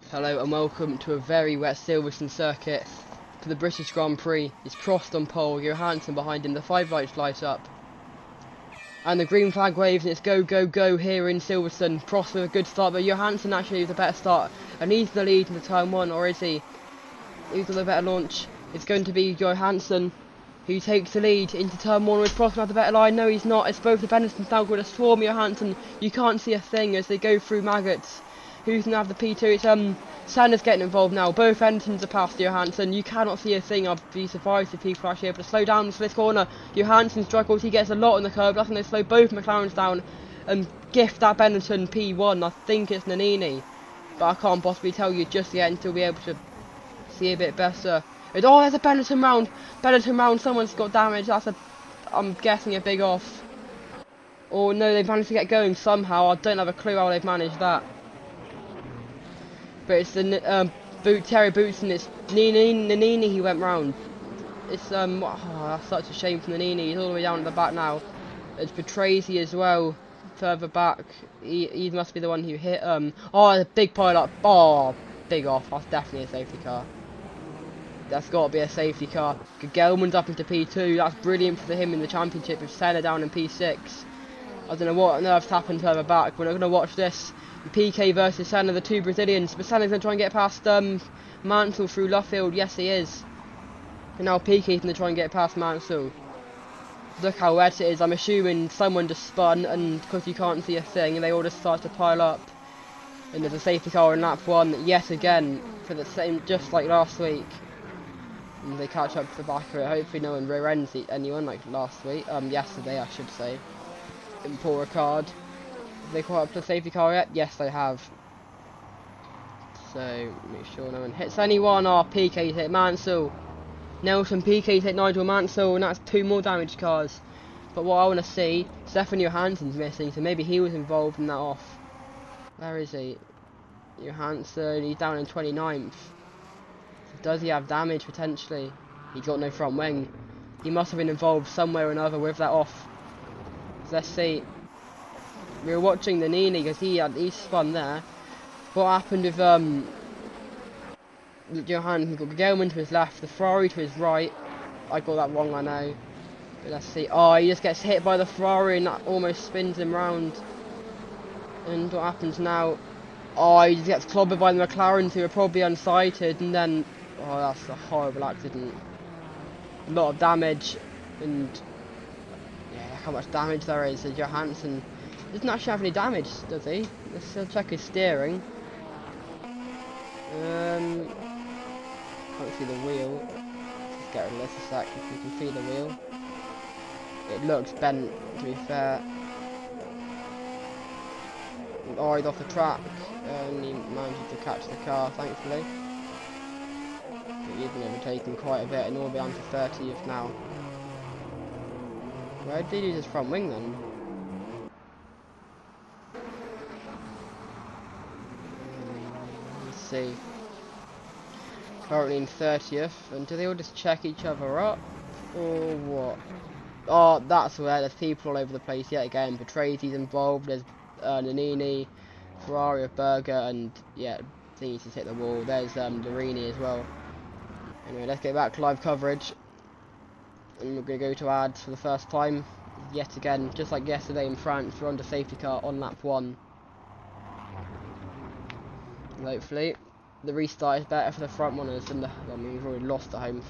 Hello and welcome to a very wet Silverstone circuit for the British Grand Prix. It's Prost on pole, Johansson behind him, the 5 lights light up. And the green flag waves and it's go, go, go here in Silverstone. Prost with a good start, but Johansson actually with a better start. And he's the lead into turn 1, or is he? He's got a better launch. It's going to be Johansson who takes the lead into turn 1 with Prost have the better line. No, he's not. It's both the Benisons now going to swarm Johansson. You can't see a thing as they go through maggots. Who's going to have the P2? It's Sanders getting involved now. Both Benisons are past Johansson. You cannot see a thing. I'd be surprised if people are actually able to slow down this corner. Johansson struggles. He gets a lot on the curb. That's when they slow both McLarens down and gift that Benetton P1. I think it's Nannini, but I can't possibly tell you just yet until we're able to see a bit better. Oh, there's a Benetton round. Benetton round. Someone's got damage. That's I'm guessing a big off. Oh no, they've managed to get going somehow. I don't have a clue how they've managed that. But it's the Terry Boots and it's Nannini he went round. It's that's such a shame for Nannini. He's all the way down at the back now. It's Patrese as well, further back. He must be the one who hit oh, the big pile up. Oh, big off. That's definitely a safety car. That's got to be a safety car. Gelman's up into P2. That's brilliant for him in the championship with Senna down in P6. I don't know what on earth's happened further back. We're not going to watch this. PK versus Senna, the two Brazilians. But Senna's going to try and get past Mansell through Luffield. Yes, he is. And now PK's going to try and get past Mansell. Look how wet it is. I'm assuming someone just spun, and because you can't see a thing, they all just start to pile up. And there's a safety car in lap 1 yet again for the same, just like last week. And they catch up to the back of it. Hopefully no one rear ends anyone like last week. Yesterday I should say. In Paul Ricard. Have they caught up to the safety car yet? Yes, they have. So, make sure no one hits anyone. Oh, PK's hit Mansell. Nelson PK's hit Nigel Mansell, and that's 2 more damaged cars. But what I want to see, Stefan Johansson's missing, so maybe he was involved in that off. Where is he? Johansson, he's down in 29th. So does he have damage, potentially? He got no front wing. He must have been involved somewhere or another with that off. So let's see. We were watching the Nini because he spun there. What happened with Johansson? Got Gelman to his left, the Ferrari to his right. I got that wrong, I know. But let's see. Oh, he just gets hit by the Ferrari and that almost spins him round. And what happens now? Oh, he just gets clobbered by the McLarens who are probably unsighted, and then oh, that's a horrible accident. A lot of damage, and yeah, look how much damage there is. So Johansson doesn't actually have any damage, does he? Let's check his steering. Can't see the wheel. Let's get rid of this a sec if you can see the wheel. It looks bent, to be fair. Oh, he's off the track, and he managed to catch the car, thankfully. But he's been overtaken quite a bit, and all down to 30th now. Where did he use his front wing then? Let's see. Currently in 30th, and do they all just check each other up, or what? Oh, that's where there's people all over the place yet again. Patrase's involved, there's Nannini, Ferrari of Berger, and yeah, things just hit the wall. There's Larini as well. Anyway, let's get back to live coverage. And we're going to go to ads for the first time. Yet again, just like yesterday in France, we're on the safety car on lap 1. And hopefully the restart is better for the front runners than the... I mean, we've already lost the home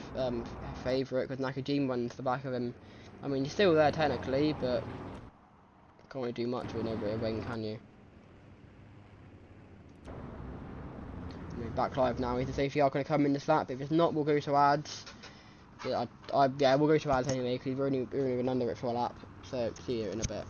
favourite because Nakajima went to the back of him. I mean, you're still there technically, but can't really do much with no rear wing, can you? Anyway, back live now. Is the safety car going to come in this lap? If it's not, we'll go to ads. Yeah, yeah, we'll go to ads anyway because we're only been under it for a lap. So see you in a bit.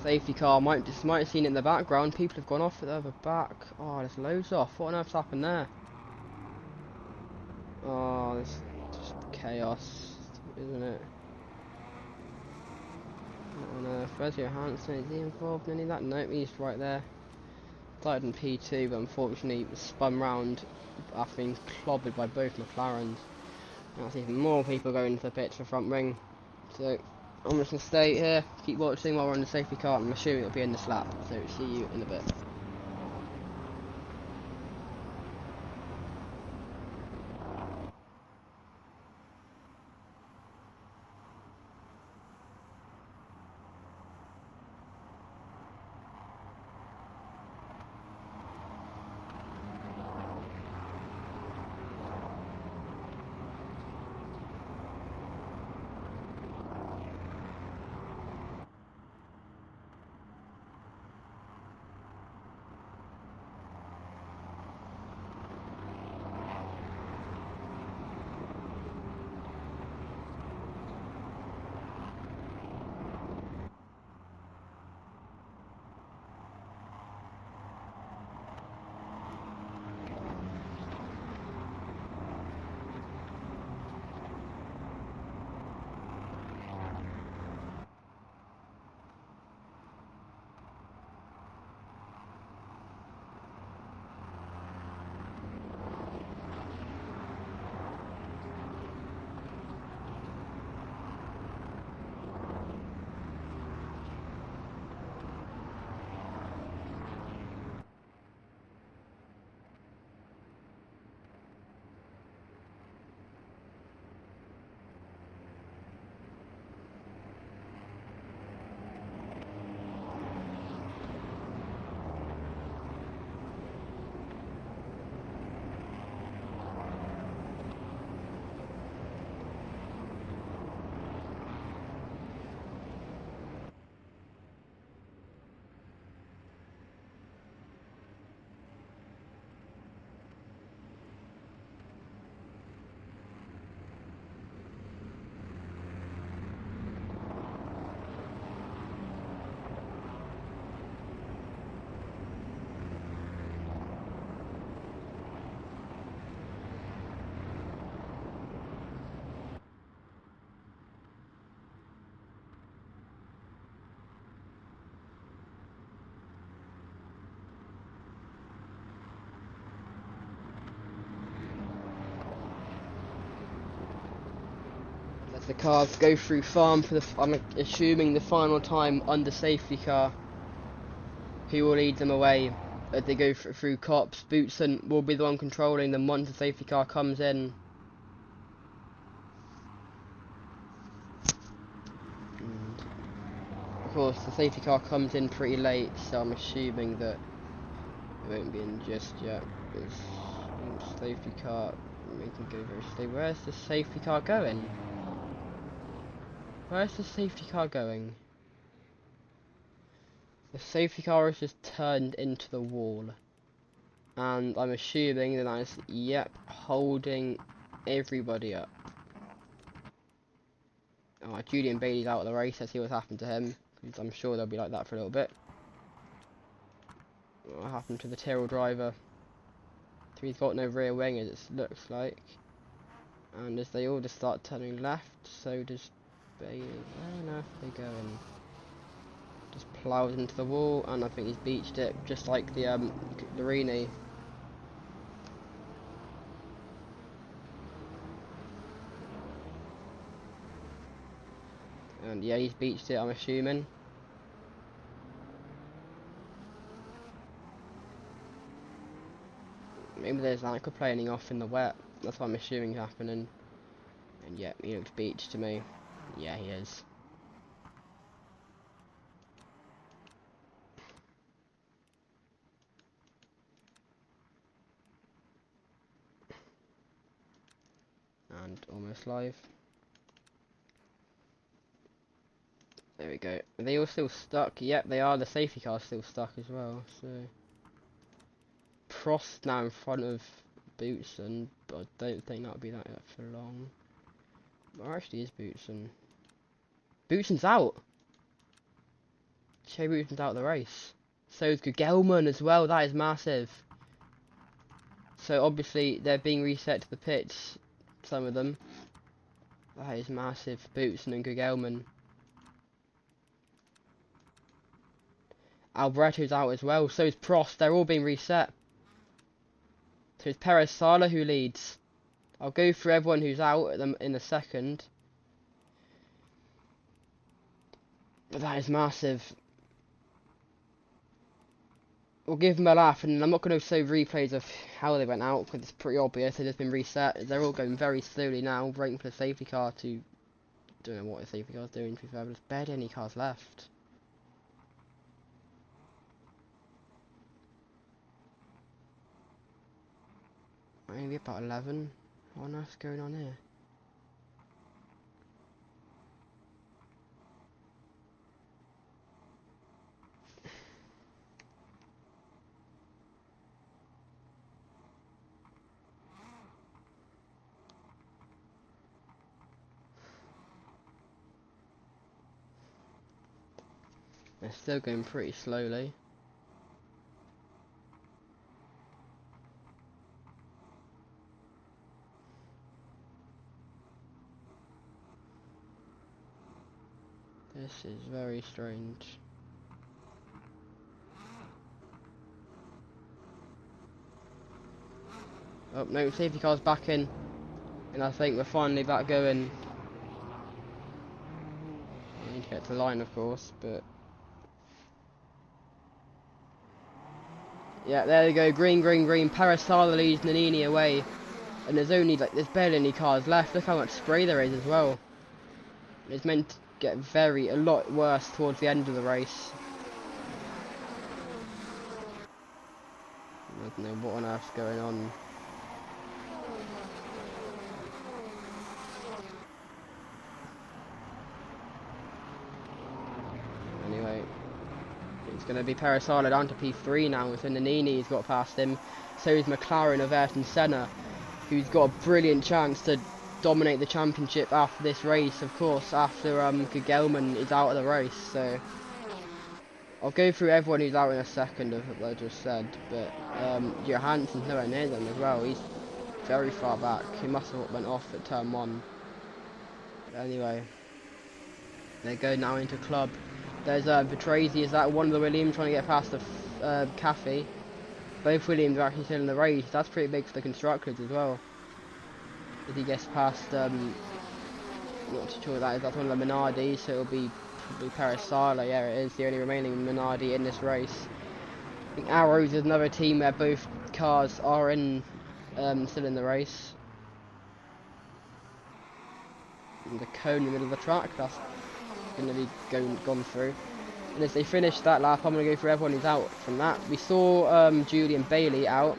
Safety car might have seen it in the background. People have gone off at the other back. Oh, there's loads off. What on earth's happened there? Oh, this just chaos, isn't it? What on earth? Where's Johansson? Is he involved in any of that? Nope, he's right there. Started in P2, but unfortunately spun round after being clobbered by both McLarens. Now there's even more people going into the pits for front ring. So I'm just going to stay here, keep watching while we're on the safety car. I'm assuming it'll be in this lap, so see you in a bit. As the cars go through farm for I'm assuming the final time under safety car, who will lead them away as they go through cops. Bootson will be the one controlling them once the safety car comes in. And of course, the safety car comes in pretty late, so I'm assuming that it won't be in just yet. It's safety car making go very slow. Where's the safety car going? Where's the safety car going? The safety car is just turned into the wall. And I'm assuming that is, yep, holding everybody up. Oh, Julian Bailey's out of the race. Let's see what's happened to him. Because I'm sure they'll be like that for a little bit. What happened to the Tyrrell driver? So he's got no rear wing, as it looks like. And as they all just start turning left, so does Bailey. Where on earth are they going? Just ploughed into the wall, and I think he's beached it, just like the Larini. And yeah, he's beached it, I'm assuming. Maybe there's aquaplaning off in the wet. That's what I'm assuming happening. And yeah, he looks beached to me. Yeah, he is. And almost live. There we go. Are they all still stuck? Yep, they are. The safety car's still stuck as well, so... Prost now in front of Bootson, but I don't think that'll be that for long. Where actually is Bootson? Bootson's out! Thierry Bouton's out of the race. So is Gugelman as well. That is massive. So obviously they're being reset to the pits. Some of them. That is massive. Boutsen and Gugelman. Alboreto's out as well. So is Prost. They're all being reset. So it's Perez Sala who leads. I'll go through everyone who's out at them in a second. But that is massive. We'll give them a laugh, and I'm not going to show replays of how they went out, because it's pretty obvious. They've just been reset. They're all going very slowly now, waiting for the safety car to... Don't know what the safety car's doing, to be fair, but there's barely any cars left. Maybe about 11. What on earth's going on here? They're still going pretty slowly. This is very strange. Oh no, safety car's back in. And I think we're finally back going. I need to get to the line, of course, but... Yeah, there we go. Green, green, green. Perez Sala leads Nannini away. And there's only, like, there's barely any cars left. Look how much spray there is as well. It's meant to get a lot worse towards the end of the race. I don't know what on earth's going on. Anyway, it's going to be Perez Sala down to P3 now, so Nannini's got past him. So is McLaren of Ayrton Senna, who's got a brilliant chance to dominate the championship after this race, of course, after Gugelman is out of the race. So I'll go through everyone who's out in a second of what I just said, but Johansson's nowhere near them as well. He's very far back. He must have went off at turn 1. Anyway, they go now into club. There's Vitresi, is that one of the Williams trying to get past the Cafe. Both Williams are actually still in the race. That's pretty big for the constructors as well. If he gets past, not too sure what that is, that's one of the Minardi, so it'll be probably Perez Sala. Yeah, it is the only remaining Minardi in this race. I think Arrows is another team where both cars are in, still in the race. And the cone in the middle of the track, that's going to be gone through. And as they finish that lap, I'm going to go through everyone who's out from that. We saw Julian Bailey out.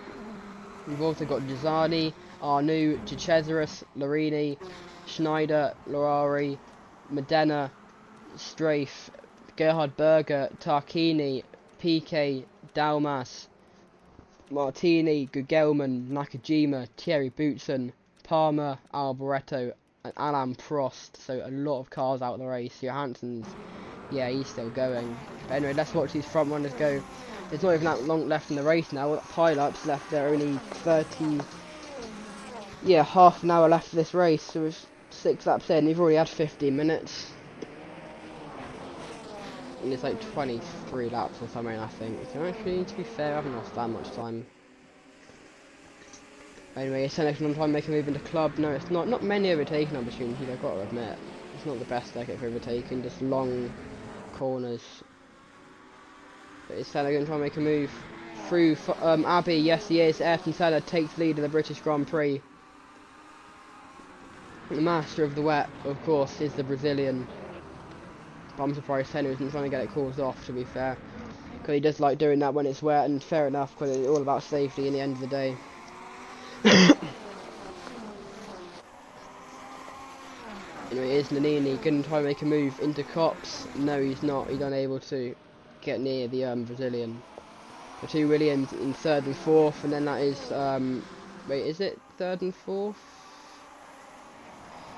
We've also got Giussani, Arnoux, Cesaris, Lorini, Schneider, Lorari, Modena, Strafe, Gerhard Berger, Tarquini, Piquet, Dalmas, Martini, Gugelman, Nakajima, Thierry Boutsen, Palmer, Alboreto, and Alain Prost. So a lot of cars out of the race. Johansson's, yeah, he's still going. But anyway, let's watch these front runners go. There's not even that long left in the race now. Pile-ups left there, only 30... Yeah, half an hour left of this race. So with 6 laps in, you've already had 15 minutes. And it's like 23 laps or something, I think. So actually, to be fair, I haven't lost that much time. Anyway, it's next one trying to make a move into club. No, it's not many overtaking opportunities, I've got to admit. It's not the best circuit for overtaking, just long corners. But it's Senna going to try and make a move through Abbey. Yes, he is. Ayrton Senna takes lead of the British Grand Prix. The master of the wet, of course, is the Brazilian. But I'm surprised Senna isn't trying to get it caused off, to be fair. Because he does like doing that when it's wet, and fair enough, because it's all about safety in the end of the day. Anyway, it is Nannini going to try and make a move into Cox. No, he's not. He's unable to get near the Brazilian. The 2 Williams in 3rd and 4th, and then that is wait, is it 3rd and 4th?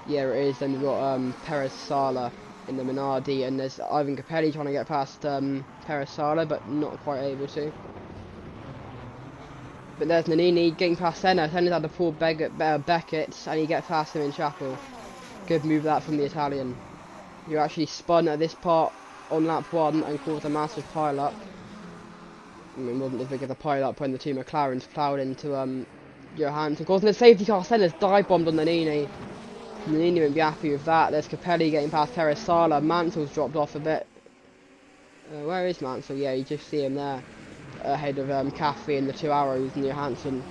Yeah, it is. Then we've got Perez Sala in the Minardi, and there's Ivan Capelli trying to get past Peresala, but not quite able to. But there's Nannini getting past Senna. Senna's had to pull Beckett, and he gets past him in Chapel. Good move that from the Italian. You actually spun at this part on lap 1 and caused a massive pile-up. I mean, it wasn't as big as a pile-up when the two McLarens ploughed into Johansson. Causing a safety car. Senna's dive-bombed on Nannini. Nannini won't be happy with that. There's Capelli getting past Peresala. Mansell's dropped off a bit. Where is Mansell? Yeah, you just see him there. Ahead of Caffey and the two Arrows and Johansson.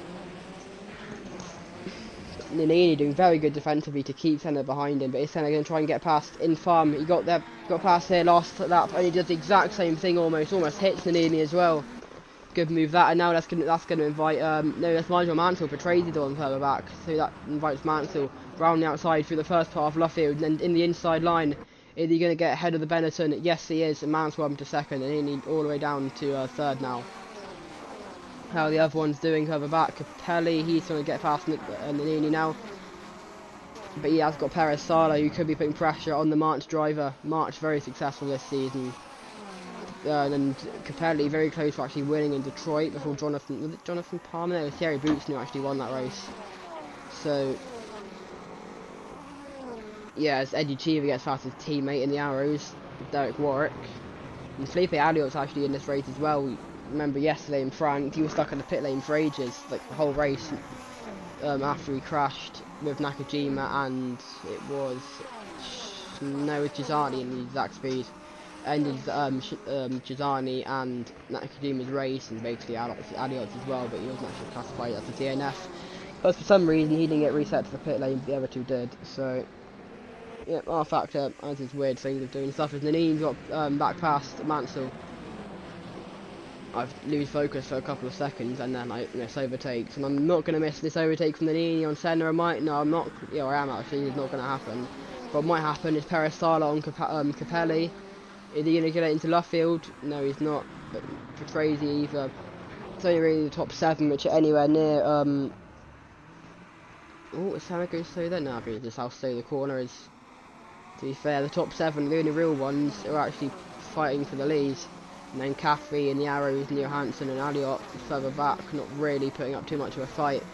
Nannini doing very good defensively to keep Senna behind him, but is Senna going to try and get past Infam? He got past there last lap, and he does the exact same thing almost hits Nannini as well. Good move that, and now that's going to invite that's Nigel Mansell. Petrasi's on further back, so that invites Mansell round the outside through the first part of Luffield, and then in the inside line. Is he going to get ahead of the Benetton? Yes, he is, and Mansell up to second, and Nannini all the way down to third now. How the other one's doing further back. Capelli, he's going to get past Nannini now. But he has got Peresala, who could be putting pressure on the March driver. March very successful this season. And Capelli very close to actually winning in Detroit before Jonathan Palmer? No, it was Thierry Boots who actually won that race. So, yeah, as Eddie Cheever gets past his teammate in the Arrows, Derek Warwick. And Felipe Alliot's actually in this race as well. Remember yesterday in France, he was stuck in the pit lane for ages, like the whole race, after he crashed with Nakajima, and it was Chisani in the exact speed. Ended Chisani and Nakajima's race, and basically Alliot's as well, but he wasn't actually classified as a DNF. But for some reason he didn't get reset to the pit lane, but the other two did, so yeah, R Factor, as his weird things of doing stuff, is Nannini got back past Mansell. I've lose focus for a couple of seconds, and then I miss overtakes, and I'm not going to miss this overtake from Nannini on Senna. No, I'm not. Yeah, I am actually. It's not going to happen. But what might happen is Peresala on Capelli. Is he going to get it into Luffield? No, he's not. But Petrasi either. It's only really the top 7, which are anywhere near. Oh, is Senna goes through there? No, because just how slow the corner is. To be fair, the top 7, the only real ones, are actually fighting for the lead. And then Caffey and the Arrows and Johansson and Alliot further back, not really putting up too much of a fight.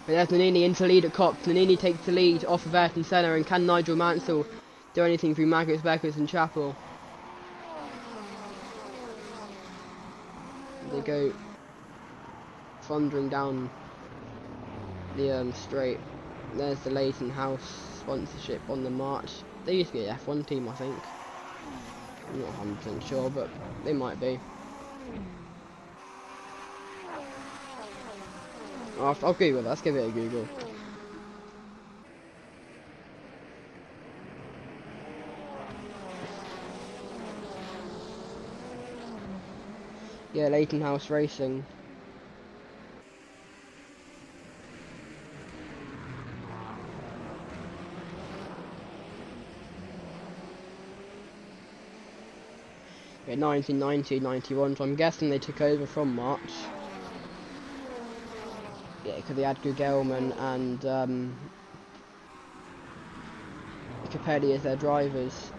But there's Nannini into lead at Cops. Nannini takes the lead off of Ayrton Senna, and can Nigel Mansell do anything through Maggots, Beckers and Chapel? They go thundering down the straight. There's the Leighton House sponsorship on the march. They used to be an F1 team, I think. I'm not 100% sure, but they might be. I'll Google that. Let's give it a Google. Yeah, Leighton House Racing. Yeah, 1990, 91, so I'm guessing they took over from March. Yeah, because they had Gugelman and Capelli as their drivers.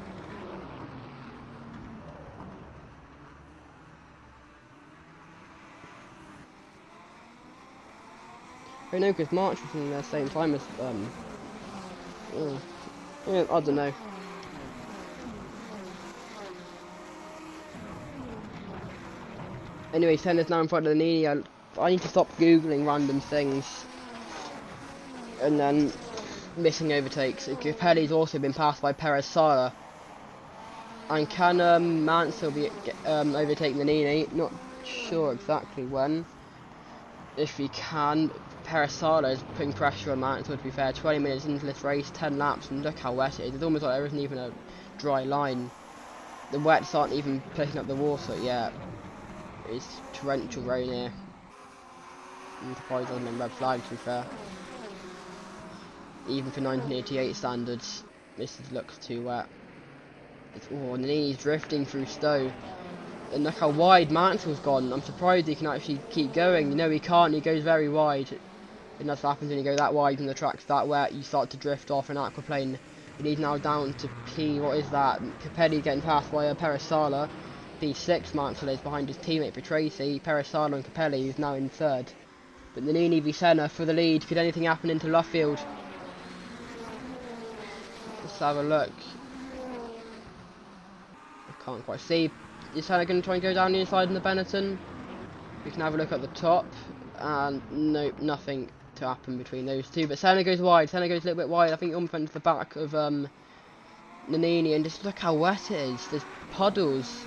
I know, because March was in the same time as yeah, I don't know. Anyway, Senna's now in front of Nannini. I need to stop googling random things and then missing overtakes. Capelli's also been passed by Peresala. And can Mansell be overtake Nannini? Not sure exactly when. If he can, Peresala is putting pressure on Mansell, to be fair. 20 minutes into this race, 10 laps, and look how wet it is. It's almost like there isn't even a dry line. The wets aren't even picking up the water yet. It's torrential rain here. I'm surprised there hasn't been red flag, to be fair. Even for 1988 standards, this looks too wet. Oh, Nannini's drifting through Stowe. And look how wide Mansell's gone. I'm surprised he can actually keep going. You know he can't, he goes very wide. And that's what happens when you go that wide and the track's that wet, you start to drift off an aquaplane. But he's now down to P, what is that? Capelli getting passed by Peresala. P6 Mansell is behind his teammate Petresi, Peresala and Capelli, who's now in third. But Nannini v Senna for the lead. Could anything happen into Luffield? Let's have a look. I can't quite see. Is Senna going to try and go down the inside in the Benetton? We can have a look at the top. And nope, nothing to happen between those two. But Senna goes wide. Senna goes a little bit wide. I think almost went to the back of Nannini. And just look how wet it is. There's puddles.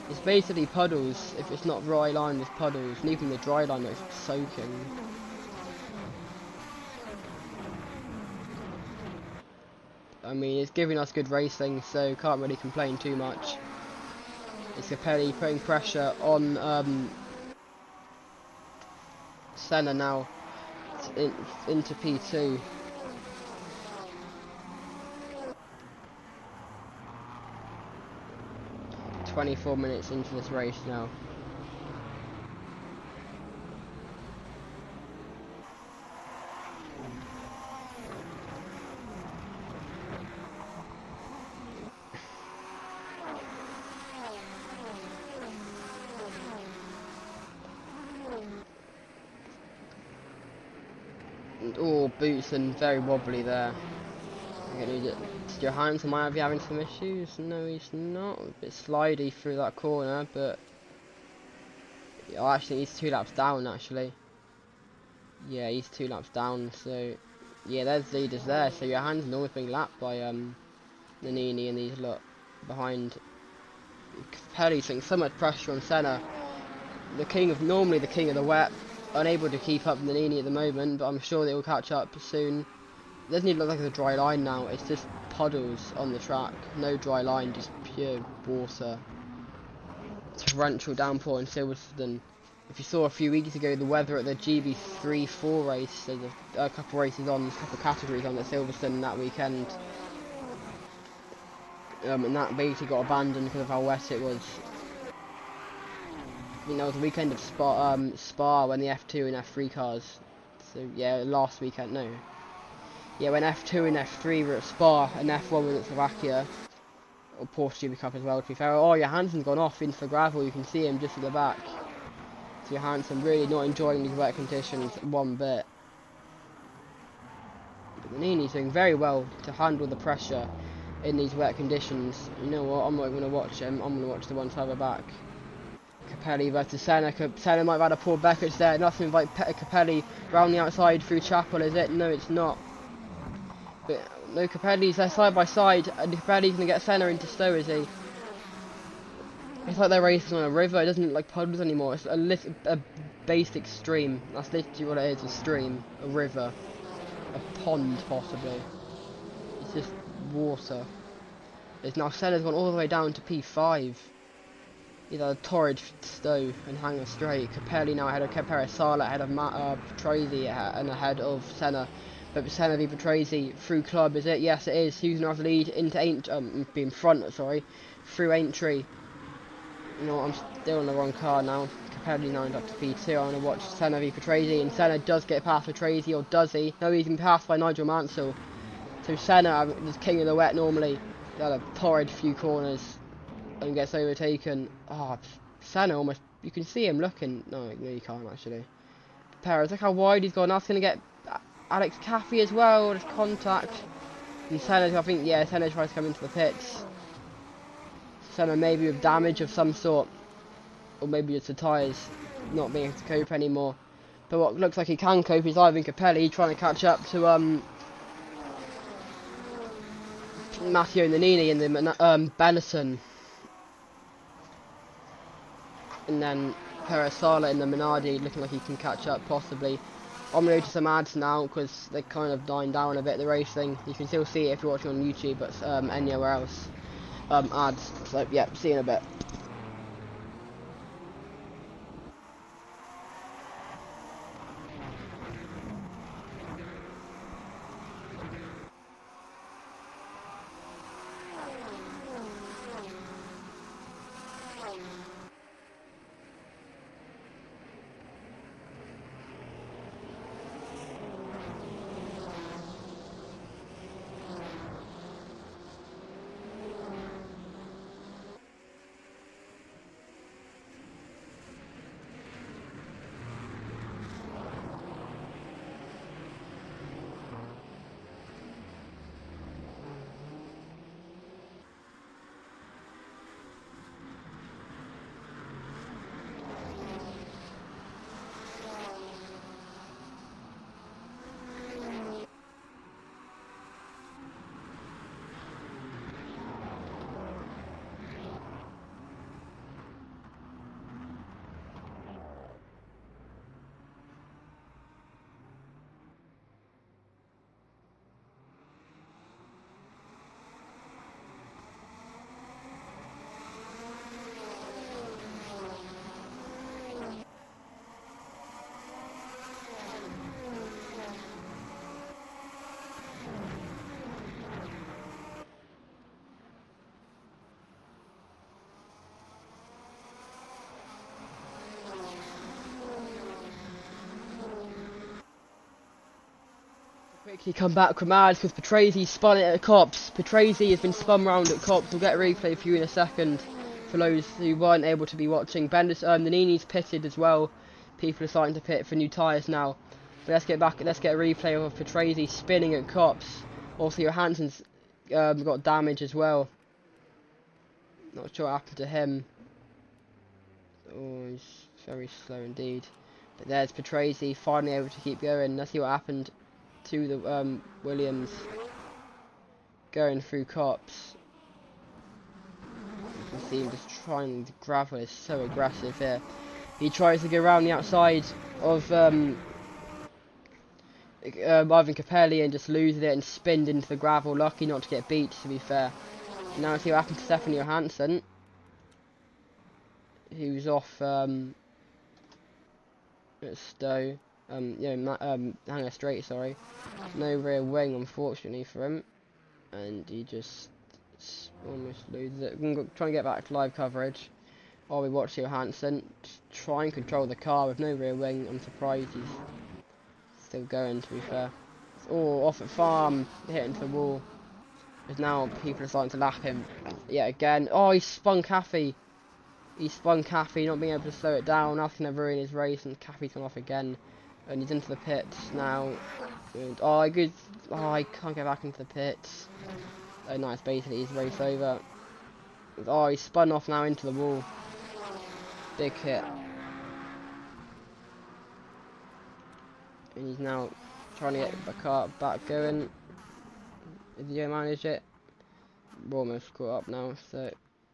It's basically puddles. If it's not dry line, there's puddles. And even the dry line looks soaking. I mean, it's giving us good racing, so can't really complain too much. It's Capelli putting pressure on Senna now into P2. "24 minutes into this race now. Oh, boots and very wobbly there. Johansson might be having some issues. No, he's not. A bit slidey through that corner, but oh, actually, he's 2 laps down. Actually, yeah, he's 2 laps down. So, yeah, there's leaders there. So Johansson always being lapped by Nannini and these lot behind. Capelli's putting so much pressure on Senna. Normally the king of the wet, unable to keep up with Nannini at the moment, but I'm sure they will catch up soon. It doesn't even look like it's a dry line now, it's just puddles on the track. No dry line, just pure water. Torrential downpour in Silverstone. If you saw a few weeks ago the weather at the GB3-4 race, there's a couple races on, a couple categories on at Silverstone that weekend. And that basically got abandoned because of how wet it was. I think that was the weekend of Spa when the F2 and F3 cars. So yeah, last weekend, no. Yeah, when F2 and F3 were at Spa and F1 was at Slovakia. Or Porsche GP Cup as well, to be fair. Oh, Johansson's gone off into the gravel, you can see him just at the back. So Johansson really not enjoying these wet conditions one bit. But Nannini's doing very well to handle the pressure in these wet conditions. You know what, I'm not going to watch him, I'm going to watch the one further back. Capelli versus Senna. Senna might have had a poor Beckett there. Nothing like Capelli round the outside through Chapel, is it? No, it's not. But no, Capelli's there side by side, and Capelli's going to get Senna into Stowe, is he? It's like they're racing on a river. It doesn't look like puddles anymore. It's a basic stream. That's literally what it is, a stream. A river. A pond, possibly. It's just water. It's now Senna's gone all the way down to P5. He's had a torrid Stowe and Hanger straight. Capelli now ahead of Peresala, ahead of Petresi, and ahead of Senna. But Senna v Petresi through club, is it? Yes, it is. Who's going to have the lead into be in front, sorry, through Aintree. You know, I'm still on the wrong car now. Capelli now up to P2. I'm going to watch Senna v Petresi, and Senna does get past Petresi, or does he? No, he's been passed by Nigel Mansell. So Senna, the king of the wet normally, he had a torrid few corners and gets overtaken. Oh, Senna almost, you can see him looking. No, you can't actually. Perez, look how wide he's gone. That's going to get Alex Caffey as well. There's contact. And Senna, I think, yeah, Senna tries to come into the pits. Senna maybe with damage of some sort. Or maybe it's the tyres not being able to cope anymore. But what looks like he can cope is Ivan Capelli trying to catch up to Matteo Nannini in the Benetton. And then Peresala in the Minardi looking like he can catch up possibly. I'm going to go to some ads now because they're kind of dying down a bit, the racing. You can still see it if you're watching on YouTube, but anywhere else. Ads. So yeah, see you in a bit. Quickly come back from ads because Patrese spun it at Cops. Patrese has been spun round at Cops. We'll get a replay for you in a second for those who weren't able to be watching. Nannini's pitted as well. People are starting to pit for new tyres now. But let's get a replay of Patrese spinning at Cops. Also, Johansson's got damage as well. Not sure what happened to him. Oh, he's very slow indeed. But there's Patrese finally able to keep going. Let's see what happened to the Williams going through Cops. You can see him just trying. The gravel is so aggressive here. He tries to go around the outside of Ivan Capelli and just loses it and spinned into the gravel. Lucky not to get beat, to be fair. And now let's see what happened to Stefan Johansson. He was off at Stowe. Hanger straight, sorry. No rear wing, unfortunately, for him. And he just almost loses it. I'm trying to get back to live coverage. While we watch Johansson try and control the car with no rear wing. I'm surprised he's still going, to be fair. Oh, off at farm, hitting the wall. Because now people are starting to lap him. Yeah, again. Oh, he spun Caffey. He spun Caffey, not being able to slow it down. That's going to ruin his race, and Caffey's gone off again. And he's into the pits now. And, oh, I can't get back into the pits. Oh, nice, basically his race over. Oh, he's spun off now into the wall. Big hit. And he's now trying to get the car back going. Is he going to manage it? We're almost caught up now, so...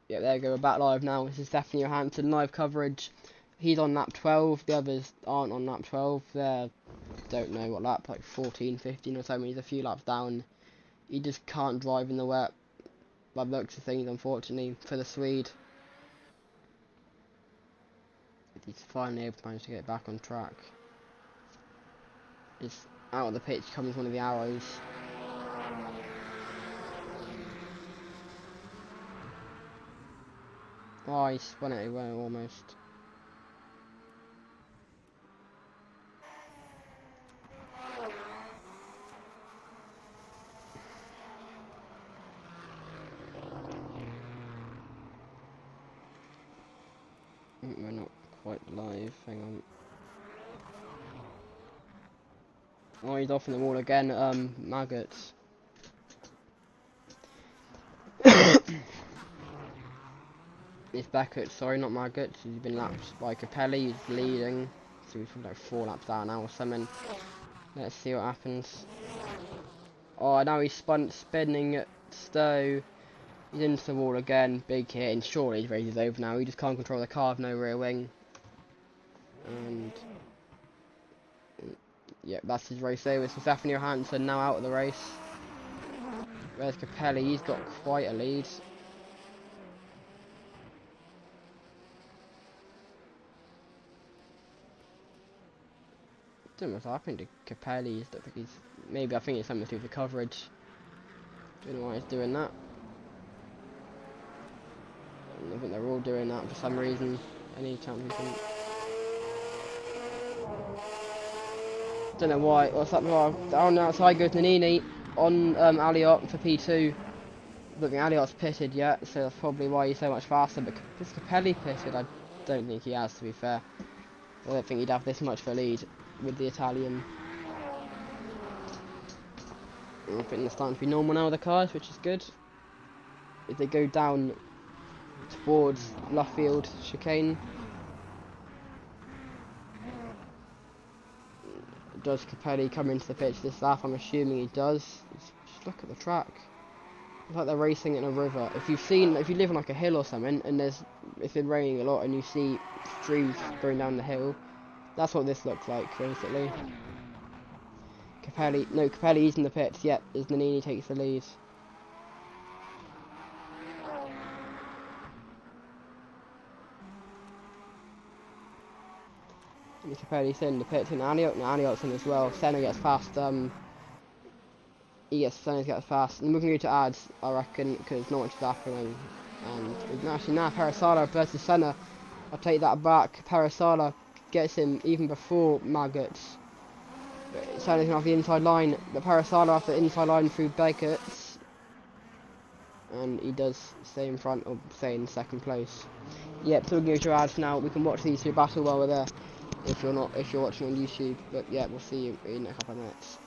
Yeah, there we go, we're back live now. This is Stefan Johansson, live coverage. He's on lap 12, the others aren't on lap 12. They're, don't know what lap, like 14, 15 or something. He's a few laps down. He just can't drive in the wet. By the looks of things, unfortunately, for the Swede. He's finally able to manage to get back on track. It's out of the pitch comes one of the arrows. Oh, he spun it away almost. We're not quite live, hang on. Oh, he's off in the wall again, maggots. It's Beckett, sorry, not maggots. He's been lapped by Capelli, he's leading. So he's like 4 laps down now or something. Let's see what happens. Oh, now he's spinning at Stowe. He's into the wall again, big hit, and surely his race is over now. He just can't control the car with no rear wing. And yeah, that's his race over. So Stefan Johansson now out of the race. Where's Capelli? He's got quite a lead. I don't know what's happening to Capelli. I think it's something to do with the coverage. Don't know why he's doing that. I think they're all doing that for some reason. Any chance we can... Don't know why. What's that? Down outside goes Nannini on Alliot for P2. Looking, Alliot's pitted yet, so that's probably why he's so much faster. But is Capelli pitted? I don't think he has, to be fair. I don't think he'd have this much of a lead with the Italian. I think they're starting to be normal now with the cars, which is good. If they go down towards Luffield chicane, does Capelli come into the pitch this lap? I'm assuming he does. Just look at the track. It's like they're racing in a river. If you live on like a hill or something, and it's been raining a lot, and you see streams going down the hill, that's what this looks like, basically. Capelli's in the pits, yet, as Nannini takes the lead. And Capelli's in the pits, and Alliot's in as well. Senna gets past, Senna gets past. And we're going to go to ads, I reckon, because not much is happening. And actually now Parasala versus Senna. I'll take that back. Parasala gets him even before Maggots. Sander's going off the inside line. The Parasala off the inside line through Beckett's. And he does stay in front, or stay in second place. Yep, so we're going to your ads now. We can watch these two battle while we're there. If you're watching on YouTube. But yeah, we'll see you in a couple of minutes.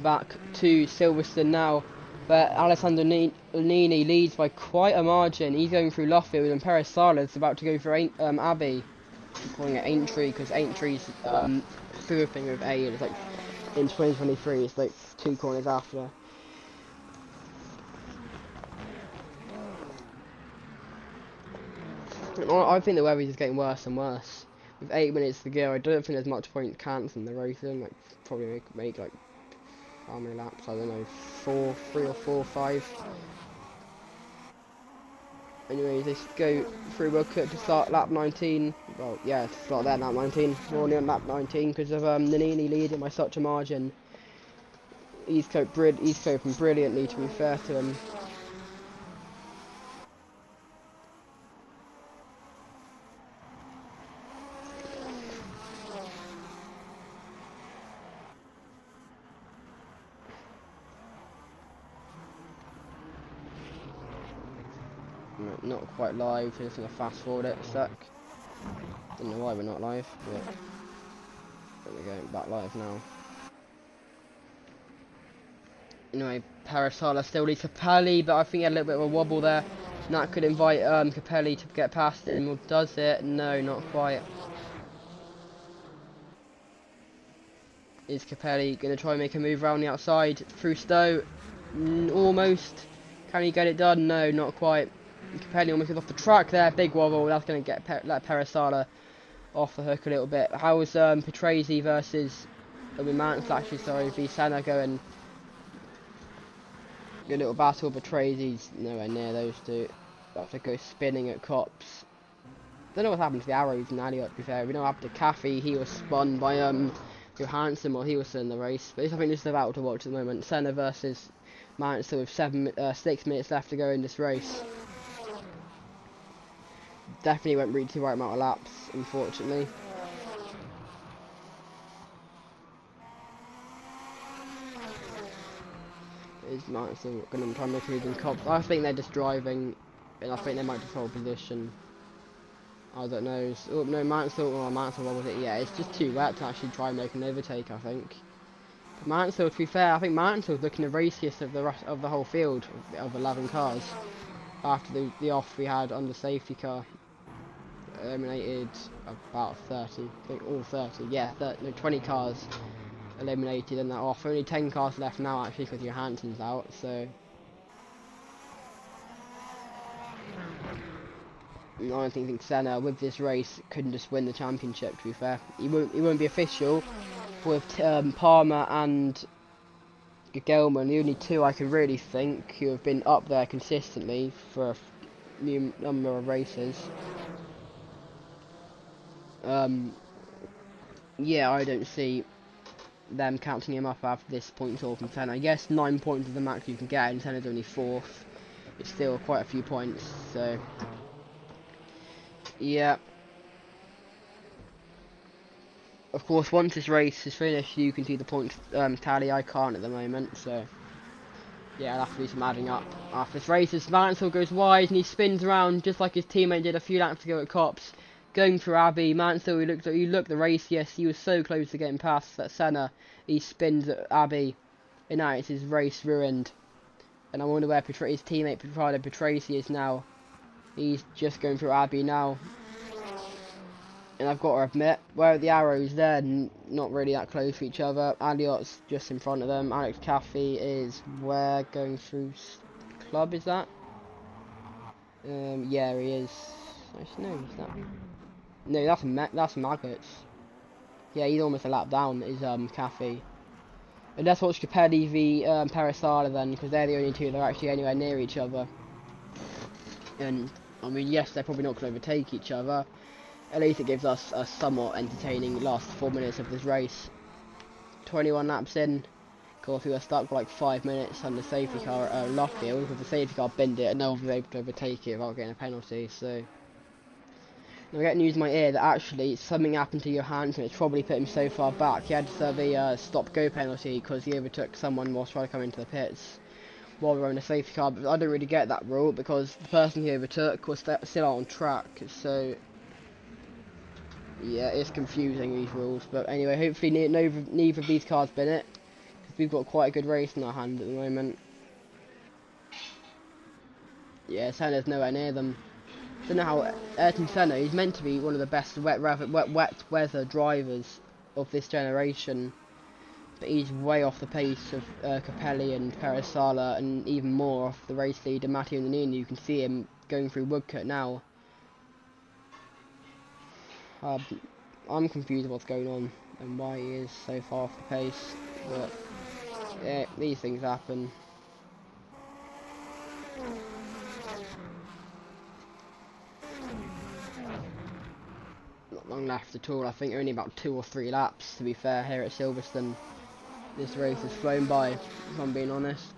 Back to Silverstone now, but Alessandro Nini leads by quite a margin. He's going through Luffield, and Perez Sala's about to go for Abbey. I'm calling it Aintree because Aintree's thing with A, and it's like in 2023, it's like 2 corners after. I think the weather is getting worse and worse. With 8 minutes to go, I don't think there's much point cancelling the race. Like probably make like how many laps? I don't know, 3 or 4, 5. Anyways, they go through World Cup to start lap 19. Well, yeah, to start there lap 19. We're only on lap 19 because of Nannini leading by such a margin. He's coping brilliantly, to be fair to him. Not quite live, so just gonna fast forward it a sec. Don't know why we're not live, but we're going back live now. Anyway, Parasala still leads Capelli, but I think he had a little bit of a wobble there. And that could invite Capelli to get past him. Or does it? No, not quite. Is Capelli going to try and make a move around the outside through Stowe? Almost. Can he get it done? No, not quite. Capelli almost goes off the track there. Big wobble. That's going to get let Parasala off the hook a little bit. How was Petresi versus actually, sorry, v Senna going? Good little battle. Petresi's nowhere near those two. Have to go spinning at Cops. Don't know what happened to the arrows in Elliott, to be fair. We know after Caffey, he was spun by Johansson while he was still in the race. But I think this is the battle to watch at the moment. Senna versus Mansell with 6 minutes left to go in this race. Definitely won't reach the right amount of laps, unfortunately. Is Mansell going to try and make a move in Cops? I think they're just driving, and I think they might just hold position. I don't know. Oh, no, Mansell, what was it? Yeah, it's just too wet to actually try and make an overtake, I think. Mansell, to be fair, I think Mansell's looking the raciest of the whole field of 11 cars. After the off we had on the safety car, eliminated about 30, I think all 30, yeah, 20 cars eliminated in that off. Only 10 cars left now actually because Johansson's out, so I don't think Senna with this race couldn't just win the championship. To be fair, he won't be official with Palmer and Gelman, the only two I can really think who have been up there consistently for a new number of races. Yeah, I don't see them counting him up after this point total from Senna. I guess 9 points is the max you can get, and Senna's only 4th. It's still quite a few points, so yeah. Of course, once this race is finished, you can see the points tally. I can't at the moment, so yeah, I'll have to do some adding up after this race. As Mansell goes wide and he spins around just like his teammate did a few laps ago at Copse, going through Abbey. Mansell, you look the race, yes, he was so close to getting past that Senna. He spins at Abbey, and now it's his race ruined. And I wonder where his teammate Petraci is now. He's just going through Abbey now. And I've got to admit, where are the arrows? They're not really that close to each other. Aliot's just in front of them. Alex Caffey is where going through Club, is that? Yeah, he is. Actually, no, he's not. No, that's Maggots. Yeah, he's almost a lap down, is Caffey. And let's watch Capelli v Perisala then, because they're the only two that are actually anywhere near each other. And, I mean, yes, they're probably not going to overtake each other. At least it gives us a somewhat entertaining last 4 minutes of this race. 21 laps in. Of course, we were stuck for like 5 minutes on the safety car at Luffield, because the safety car binned it and no one was able to overtake it without getting a penalty. So, now I get news in my ear that actually something happened to Johansson. It's probably put him so far back. He had to serve a stop-go penalty because he overtook someone whilst trying to come into the pits while we were in a safety car. But I don't really get that rule because the person he overtook was still out on track. So yeah, it's confusing, these rules, but anyway, hopefully neither of these cars bin it, because we've got quite a good race in our hand at the moment. Yeah, Senna's nowhere near them. I don't know how Ayrton Senna, he's meant to be one of the best wet weather drivers of this generation, but he's way off the pace of Capelli and Perisala, and even more off the race leader Matteo Nannini. You can see him going through Woodcote now. I'm confused with what's going on and why he is so far off the pace, but yeah, these things happen. Not long left at all. I think only about 2 or 3 laps, to be fair, here at Silverstone. This race has flown by, if I'm being honest.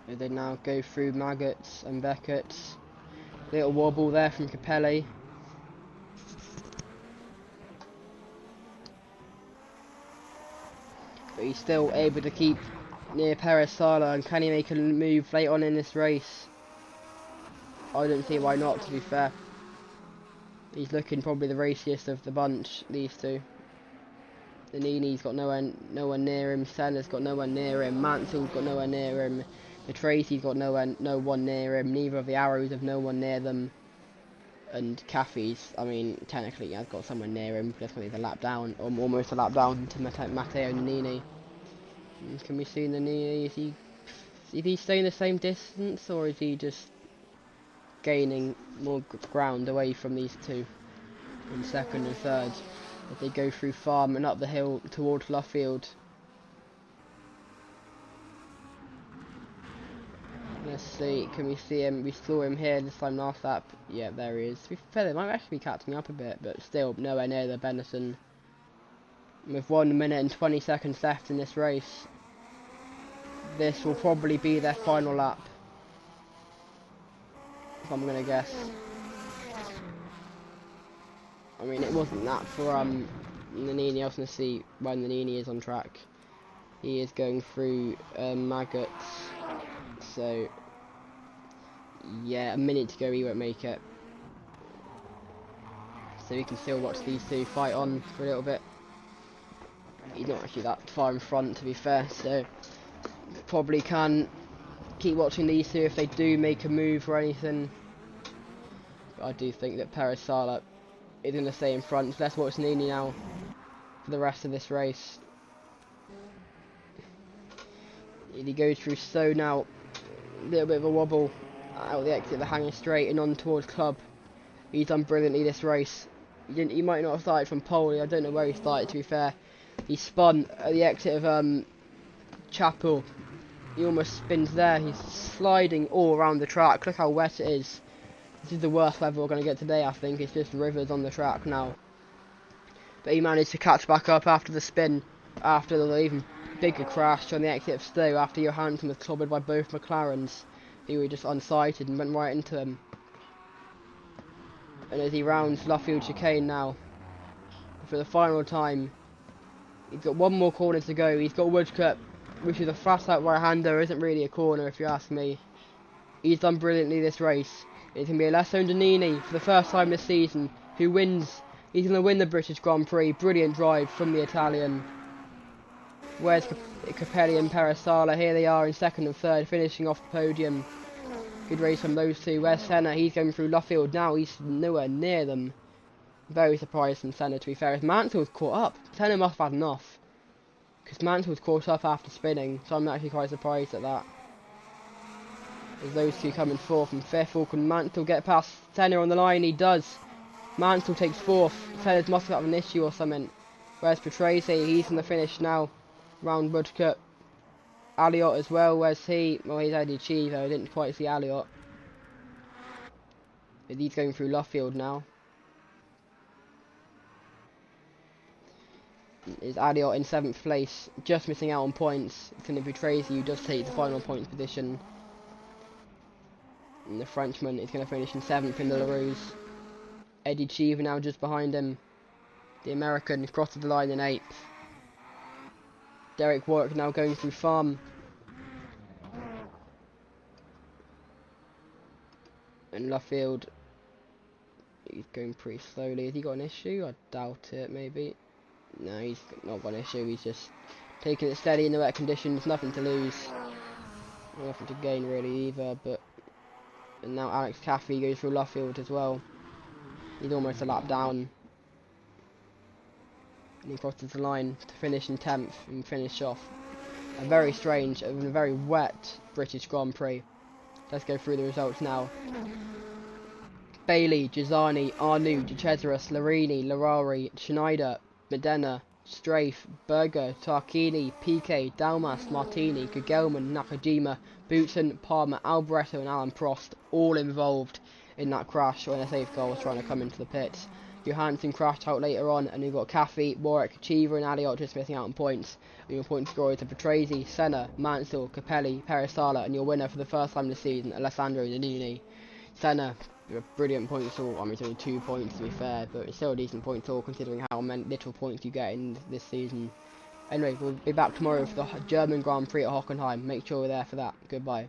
They now go through Maggots and Beckett's. Little wobble there from Capelli. But he's still able to keep near Perisala, and can he make a move late on in this race? I don't see why not, to be fair. He's looking probably the raciest of the bunch, these two. Nannini's got no one near him, Senna's got no one near him, Mansell's got no one near him, Tracy's got no one near him, neither of the arrows have no one near them, and Caffey's, I mean, technically has got someone near him, but he's a lap down, or almost a lap down to Matteo Nannini. Can we see Nannini, is he staying the same distance, or is he just gaining more ground away from these two in second and third as they go through Farm and up the hill towards Luffield? Let's see, can we see him? We saw him here this time last lap. Yeah, there he is. To be fair, they might actually be catching up a bit, but still nowhere near the Benetton. With 1 minute and 20 seconds left in this race, this will probably be their final lap, if I'm gonna guess. I mean, it wasn't that for Nannini. I was gonna see when Nannini is on track. He is going through Maggots. So Yeah, a minute to go, he won't make it. So we can still watch these two fight on for a little bit. He's not actually that far in front, to be fair, so probably can keep watching these two if they do make a move or anything. But I do think that Perisala is going to stay in front. So let's watch Nini now for the rest of this race. He goes through slow now, a little bit of a wobble out the exit of the hanging straight and on towards Club. He's done brilliantly this race. He might not have started from pole, I don't know where he started, to be fair. He spun at the exit of Chapel. He almost spins there. He's sliding all around the track. Look how wet it is. This is the worst weather we're going to get today, I think. It's just rivers on the track now. But he managed to catch back up after the spin, after the even bigger crash on the exit of Stowe, after Johansson was clobbered by both McLarens, who were just unsighted and went right into him. And as he rounds Luffield chicane now, for the final time, he's got one more corner to go. He's got Woodcut, which is a fast out right-hander, isn't really a corner if you ask me. He's done brilliantly this race. It's going to be Alessandro Nini for the first time this season, who wins. He's going to win the British Grand Prix. Brilliant drive from the Italian. Where's Capelli and Perisala? Here they are in second and third, finishing off the podium. Good race from those two. Where's Senna? He's going through Luffield now. He's nowhere near them. Very surprised from Senna, to be fair. If Mansell's caught up, Senna must have had enough. Because Mansell's caught up after spinning, so I'm actually quite surprised at that. As those two come in fourth and fifth, or can Mansell get past Senna on the line? He does. Mansell takes fourth. Senna must have an issue or something. Where's Patrese? He's in the finish now. Round Woodcut. Alliot as well. Where's he? Well, he's Eddie Cheever. I didn't quite see Alliot. But he's going through Luffield now. Is Alliot in 7th place, just missing out on points. It's going to be Tracy who does take the final points position. And the Frenchman is going to finish in 7th in the LaRousse. Eddie Cheever now just behind him. The American crosses the line in 8th. Derek Warwick now going through Farm. And Luffield, he's going pretty slowly. Has he got an issue? I doubt it, maybe. No, he's not got an issue. He's just taking it steady in the wet conditions. Nothing to lose. Nothing to gain, really, either. But and now Alex Caffey goes through Luffield as well. He's almost a lap down. And he crosses the line to finish in 10th and finish off a very strange and a very wet British Grand Prix. Let's go through the results now. Bailey, Giussani, Arnoux, De Cesaris, Larini, Larari, Schneider, Medina, Strafe, Berger, Tarquini, Piquet, Dalmas, Martini, Gugelman, Nakajima, Boutsen, Palmer, Alboreto and Alan Prost all involved in that crash when a safe car was trying to come into the pits. Johansson crashed out later on, and you've got Caffey, Warwick, Cheever and Alliot just missing out on points. And your point scorers are Patrese, Senna, Mansell, Capelli, Perisala, and your winner for the first time this season, Alessandro Nannini. Senna, a brilliant point haul. I mean, it's only 2 points to be fair, but it's still a decent point haul considering how many little points you get in this season. Anyway, we'll be back tomorrow for the German Grand Prix at Hockenheim. Make sure we're there for that. Goodbye.